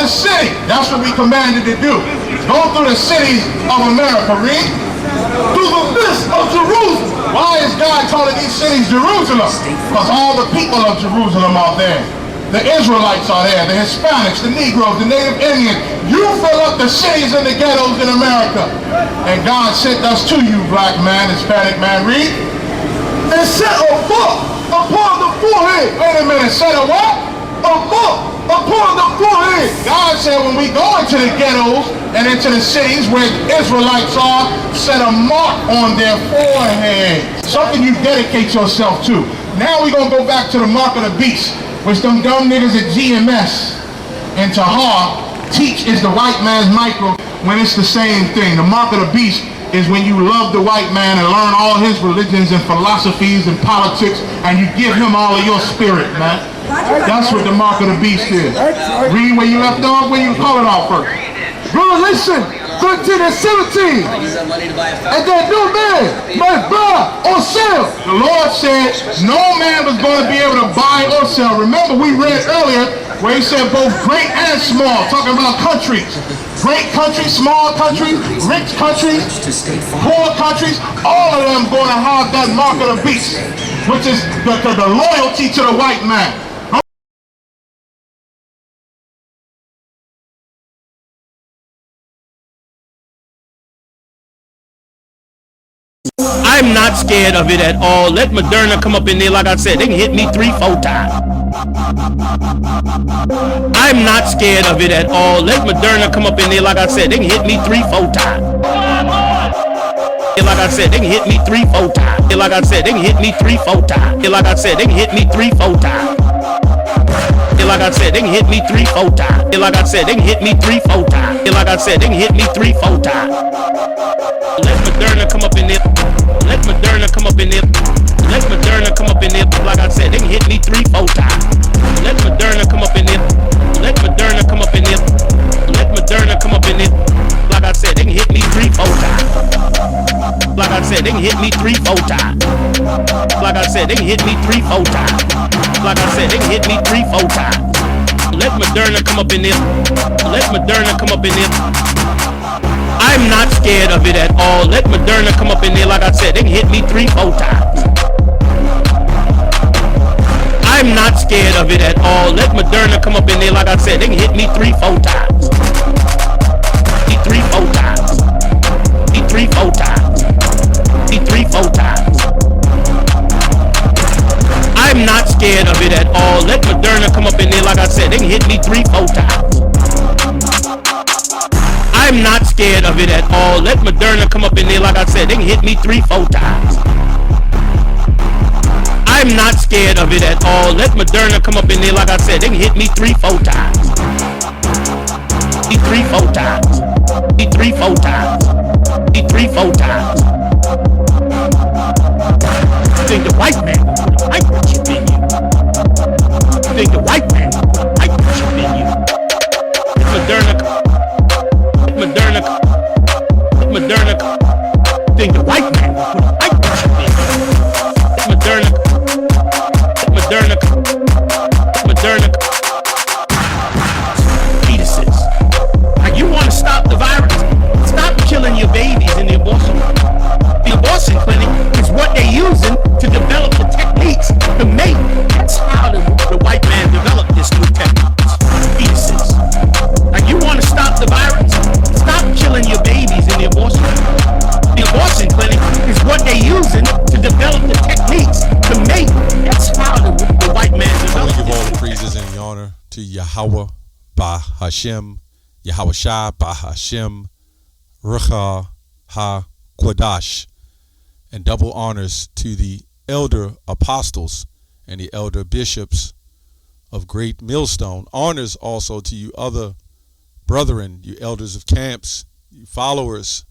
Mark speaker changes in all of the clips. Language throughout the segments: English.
Speaker 1: the city. That's what we commanded to do. Go through the cities of America. Read. Through the midst of Jerusalem. Why is God calling these cities Jerusalem? Because all the people of Jerusalem are there. The Israelites are there, the Hispanics, the Negroes, the Native Indians. You fill up the cities and the ghettos in America. And God sent us to you, black man, Hispanic man. Read. And set a book upon the forehead. Wait a minute, set a what? A book upon the forehead. God said when we go into the ghettos and into the cities where Israelites are, set a mark on their forehead. Something you dedicate yourself to. Now we're going to go back to the mark of the beast, which them dumb niggas at GMS and Tahar teach is the white man's micro, when it's the same thing. The mark of the beast is when you love the white man and learn all his religions and philosophies and politics, and you give him all of your spirit, man. That's what the mark of the beast is. Read where you left off, where you call it off first. Revelation 13 and 17. And that no man might buy or sell. The Lord said no man was going to be able to buy or sell. Remember, we read earlier where he said both great and small, talking about countries. Great countries, small countries, rich countries, poor countries, all of them going to have that mark of the beast, which is the loyalty to the white man.
Speaker 2: I'm not scared of it at all. Let Moderna come up in there, like I said, they can hit me 3-4 times. I'm not scared of it at all. Let Moderna come up in there, like I said, they can hit me 3-4 times. Like I said, they can hit me 3-4 times. Like I said, they can hit me 3-4 times. Like I said, they can hit me 3-4 times. Like I said, they can hit me 3-4 times. Like I said, they can hit me 3-4 times. Like I said, they can hit me 3-4 times. Let Moderna come up in there. Let Moderna come up in there. Let Moderna come up in there. Like I said, they can hit me 3-4 times. Let Moderna come up in there. Let Moderna come up in there. Let Moderna come up in there. Like I said, they can hit me 3-4 times. Like I said, they can hit me 3-4 times. Like I said, they can hit me 3-4 times. Like I said, they can hit me 3-4 times. Let Moderna come up in there. Let Moderna come up in there. I'm not scared of it at all. Let Moderna come up in there, like I said, they can hit me 3-4 times. I'm not scared of it at all. Let Moderna come up in there, like I said, they can hit me 3-4 times. 3-4 times. 3-4 times. 3-4 times. I'm not scared of it at all. Let Moderna come up in there, like I said, they can hit me 3-4 times. I'm not scared of it at all. Let Moderna come up in there, like I said, they can hit me 3-4 times. I'm not scared of it at all. Let Moderna come up in there, like I said, they can hit me 3-4 times. 3-4 times. 3-4 times. 3-4 times. You think the white man will put a microchip in you? You think the white man will put a microchip in you? Moderna, think the white man will put a microchip in you. Moderna, fetuses. Like, you want to stop the virus? Stop killing your babies in the abortion. The abortion clinic is what they're using to develop the techniques to make. That's how the white man developed this new techniques. Fetuses. Like, you want to stop the virus? Stop killing your babies in the abortion clinic. The abortion clinic is what they're using to develop the techniques to make. That's how the white man developed.
Speaker 3: I want to give all the praises and the honor to Yahweh Ba Hashem, Yahweh Shai Ba Hashem, Rucha Ha Quadash, and double honors to the elder apostles and the elder bishops of Great Millstone. Honors also to you other brethren, you elders of camps, you followers,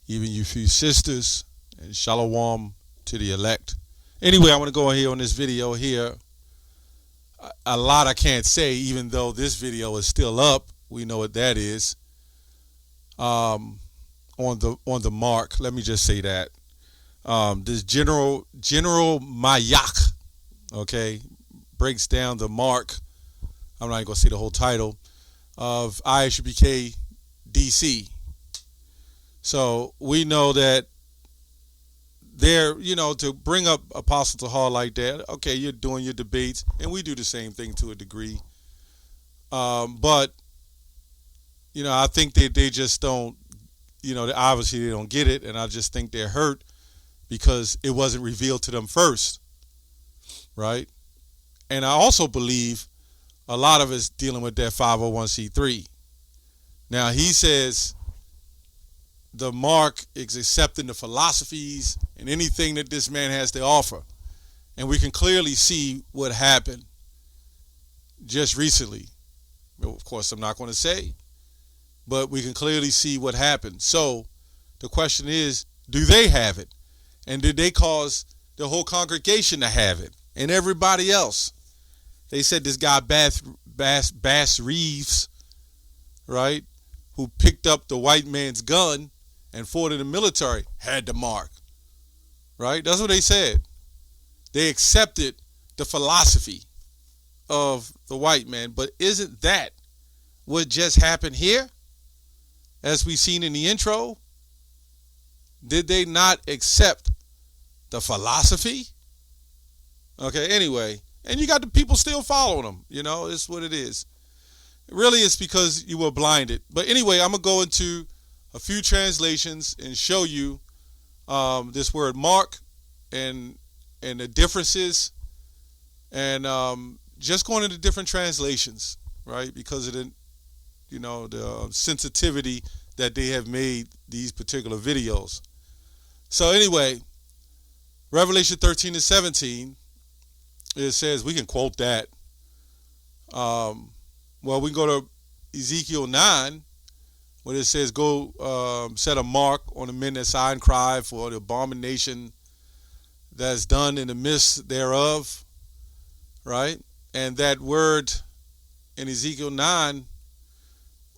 Speaker 3: even you few sisters, and shalom to the elect. Anyway, I want to go here on this video here. A lot I can't say, even though this video is still up. We know what that is. On the mark, let me just say that. This General Mayak, okay, breaks down the mark. I'm not even gonna say the whole title. of Isupk DC. So we know that they're, to bring up Apostle Tahar like that, okay, you're doing your debates, and we do the same thing to a degree. But, I think they just don't, obviously they don't get it, and I just think they're hurt because it wasn't revealed to them first, right? And I also believe a lot of it's dealing with that 501c3. Now, he says the mark is accepting the philosophies and anything that this man has to offer. And we can clearly see what happened just recently. Of course, I'm not going to say, but we can clearly see what happened. So the question is, do they have it? And did they cause the whole congregation to have it and everybody else? They said this guy Bass Reeves, right, who picked up the white man's gun and fought in the military, had the mark, right? That's what they said. They accepted the philosophy of the white man. But isn't that what just happened here? As we seen in the intro, did they not accept the philosophy? Okay, anyway, and you got the people still following them. It's what it is. Really, it's because you were blinded. But anyway, I'm going to go into a few translations and show you this word mark and the differences, and just going into different translations, right? Because of the sensitivity that they have made these particular videos. So anyway, Revelation 13-17, it says, we can quote that. Well, we can go to Ezekiel 9, where it says, go set a mark on the men that sigh and cry for the abomination that's done in the midst thereof, right? And that word in Ezekiel 9,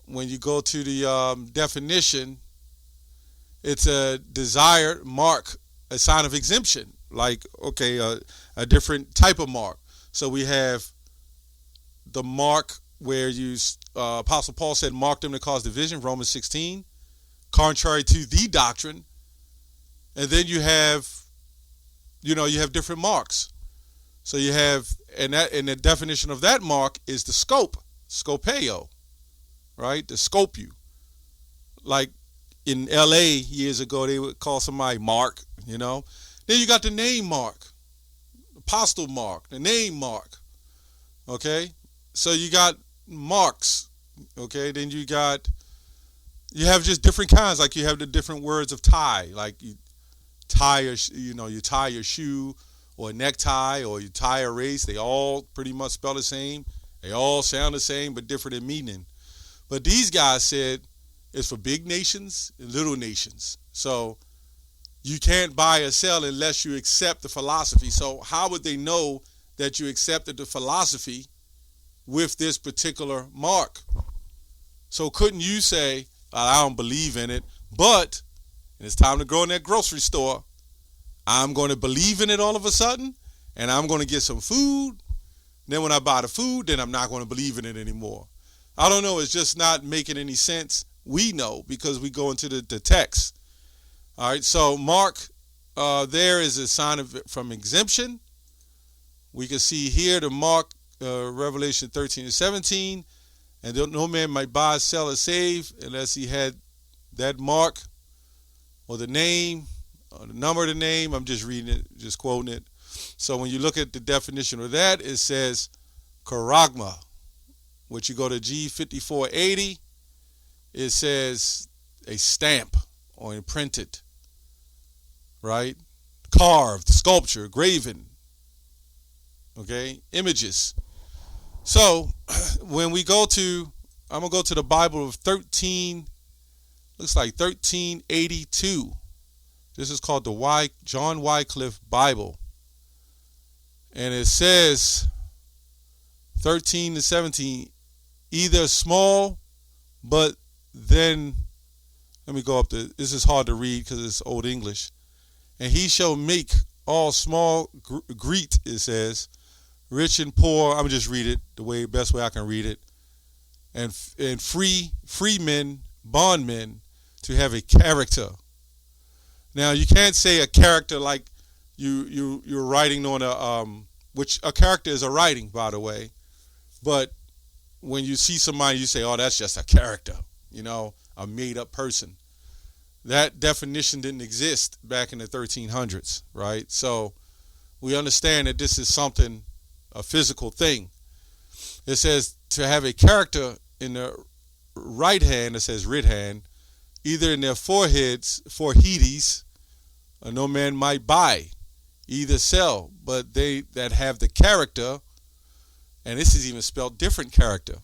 Speaker 3: when you go to the definition, it's a desired mark, a sign of exemption, like, okay, a different type of mark. So we have the mark where Apostle Paul said, mark them that cause division, Romans 16, contrary to the doctrine. And then you have different marks. So you have, and the definition of that mark is the scope, scopeo, right? To scope you. Like in LA years ago, they would call somebody Mark, Then you got the name mark, apostle mark, the name mark, okay? So you got marks, okay? Then you have just different kinds, like you have the different words of tie, like you tie you tie your shoe or a necktie, or you tie a race. They all pretty much spell the same. They all sound the same, but different in meaning. But these guys said it's for big nations and little nations. So you can't buy or sell unless you accept the philosophy. So how would they know that you accepted the philosophy with this particular mark? So couldn't you say, I don't believe in it, but it's time to go in that grocery store, I'm going to believe in it all of a sudden, and I'm going to get some food. Then when I buy the food, then I'm not going to believe in it anymore. I don't know. It's just not making any sense. We know because we go into the text. All right. So mark there is a sign from exemption. We can see here the mark, Revelation 13-17. And no man might buy, sell, or save unless he had that mark or the name or the number of the name. I'm just reading it, just quoting it. So when you look at the definition of that, it says charagma, which you go to G5480, it says a stamp or imprinted, right? Carved, sculpture, graven, okay? Images. So when we go to, I'm going to go to the Bible of 1382. This is called the John Wycliffe Bible. And it says 13-17, either small, but then, let me go up to, this is hard to read because it's Old English. And he shall make all small greet, it says, rich and poor. I'm just read it the best way I can read it. and free men, bondmen, to have a character. Now you can't say a character like you're writing on which a character is a writing, by the way, but when you see somebody, you say, oh, that's just a character, a made-up person. That definition didn't exist back in the 1300s, right? So we understand that this is something, a physical thing. It says to have a character in the right hand, it says right hand, either in their foreheads, no man might buy, either sell, but they that have the character, and this is even spelled different character,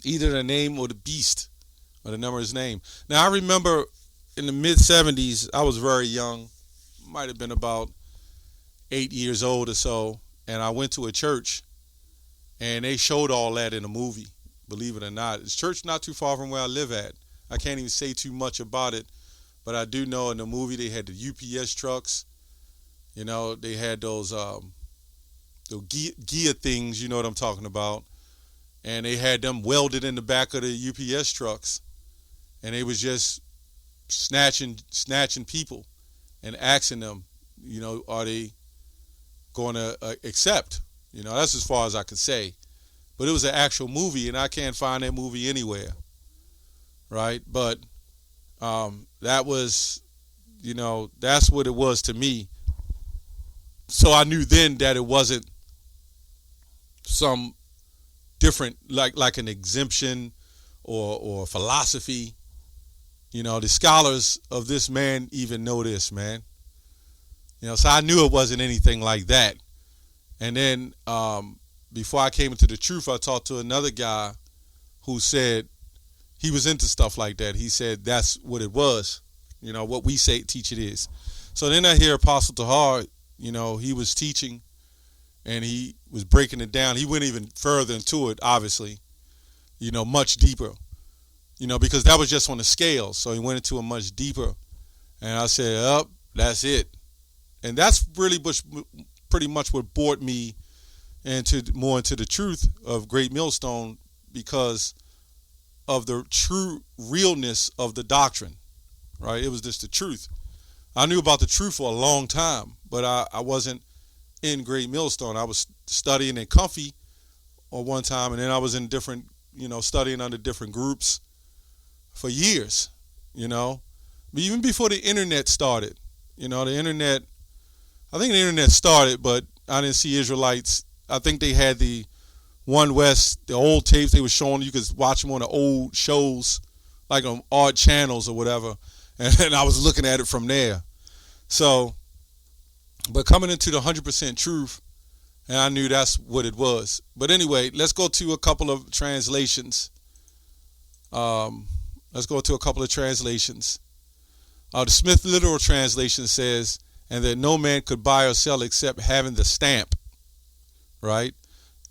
Speaker 3: either the name or the beast, or the number of his name. Now I remember in the mid-70s, I was very young, might have been about 8 years old or so, and I went to a church, and they showed all that in a movie, believe it or not. It's church not too far from where I live at. I can't even say too much about it, but I do know in the movie they had the UPS trucks. They had those gear things, you know what I'm talking about, and they had them welded in the back of the UPS trucks, and they was just snatching people and asking them, are they going to accept? That's as far as I could say. But it was an actual movie, and I can't find that movie anywhere, right? But that was, that's what it was to me. So I knew then that it wasn't some different, like an exemption or philosophy. The scholars of this man even know this, man. So I knew it wasn't anything like that. And then before I came into the truth, I talked to another guy who said he was into stuff like that. He said that's what it was, what we teach it is. So then I hear Apostle Tahar, he was teaching and he was breaking it down. He went even further into it, obviously, much deeper. Because that was just on the scale. So he went into a much deeper. And I said, that's it. And that's really pretty much what brought me more into the truth of Great Millstone, because of the true realness of the doctrine, right? It was just the truth. I knew about the truth for a long time, but I wasn't in Great Millstone. I was studying in Comfy at one time, and then I was in different, studying under different groups for years, But even before the internet started, I think the internet started, but I didn't see Israelites. I think they had the One West, the old tapes they were showing. You could watch them on the old shows, like on odd channels or whatever. And I was looking at it from there. So, but coming into the 100% truth, and I knew that's what it was. But anyway, let's go to a couple of translations. The Smith Literal Translation says, and that no man could buy or sell except having the stamp, right?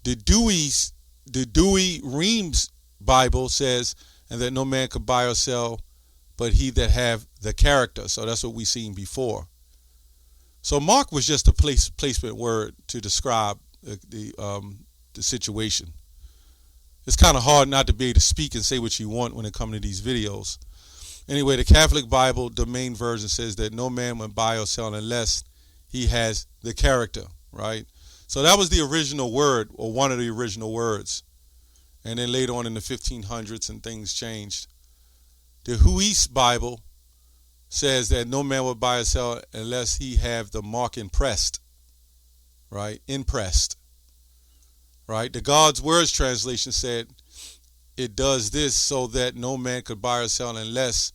Speaker 3: The Dewey Reams Bible says, and that no man could buy or sell but he that have the character. So that's what we seen before. So Mark was just a placement word to describe the situation. It's kind of hard not to be able to speak and say what you want when it comes to these videos. Anyway, the Catholic Bible, the main version, says that no man will buy or sell unless he has the character, right? So that was the original word, or one of the original words. And then later on in the 1500s and things changed. The Huis Bible says that no man will buy or sell unless he have the mark impressed, right? Impressed, right? The God's Words translation said it does this so that no man could buy or sell unless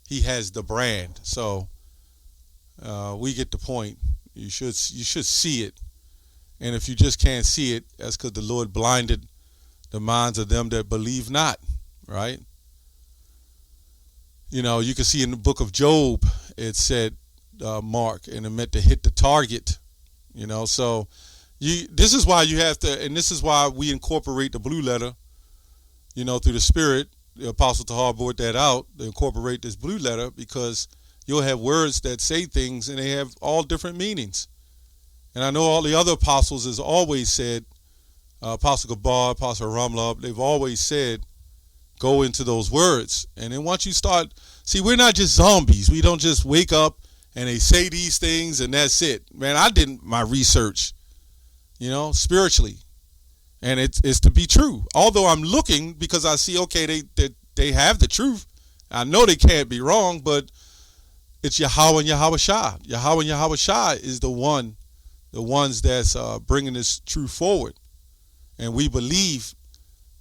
Speaker 3: he has the brand. So we get the point. You should see it. And if you just can't see it, that's because the Lord blinded the minds of them that believe not, right? You can see in the book of Job, it said mark, and it meant to hit the target, So this is why you have to, and this is why we incorporate the blue letter, through the Spirit. The Apostle Tahar brought that out, to incorporate this blue letter, because you'll have words that say things and they have all different meanings. And I know all the other apostles has always said, Apostle Gabar, Apostle Rumlov, they've always said, go into those words. And then once you start, see, we're not just zombies. We don't just wake up and they say these things and that's it. Man, I did my research, spiritually. And it's to be true. Although I'm looking because I see, okay, they have the truth. I know they can't be wrong, but it's Yahweh and Yahweh Shah. Yahweh and Yahweh Shah is the ones that's bringing this truth forward. And we believe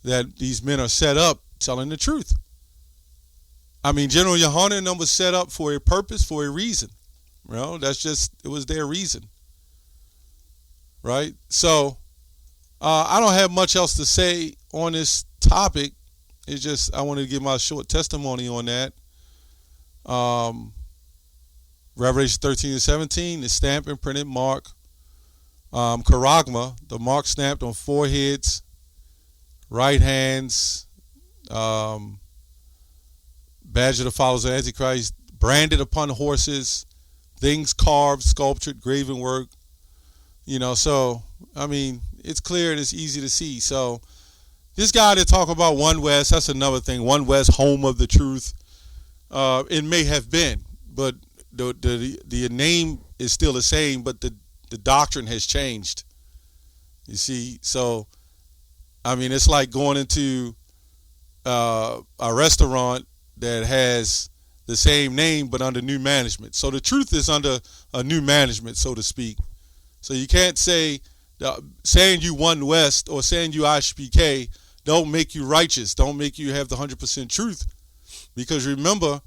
Speaker 3: that these men are set up telling the truth. I mean, General Yohanan and them was set up for a purpose, for a reason. It was their reason. Right? So, I don't have much else to say on this topic. It's just, I wanted to give my short testimony on that. Revelation 13 and 17, the stamped and printed mark. Charagma, the mark stamped on foreheads, right hands, badge of the followers of Antichrist, branded upon horses, things carved, sculptured, graven work. So, I mean, it's clear and it's easy to see. So, this guy that talk about One West, that's another thing. One West, home of the truth. It may have been, but the name is still the same, but the doctrine has changed. You see, so I mean, it's like going into a restaurant that has the same name but under new management. So the truth is under a new management, so to speak. So you can't say saying you One West or saying you Isupk don't make you righteous, don't make you have the 100% truth, because remember,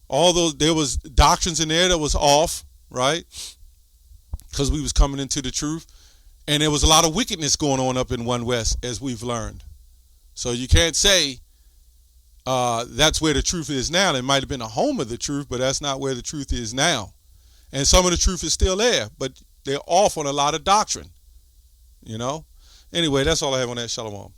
Speaker 3: there was doctrines in there that was off, right? Because we was coming into the truth, and there was a lot of wickedness going on up in One West, as we've learned. So you can't say that's where the truth is now. It might have been a home of the truth, but that's not where the truth is now. And some of the truth is still there, but they're off on a lot of doctrine. Anyway, that's all I have on that. Shalom.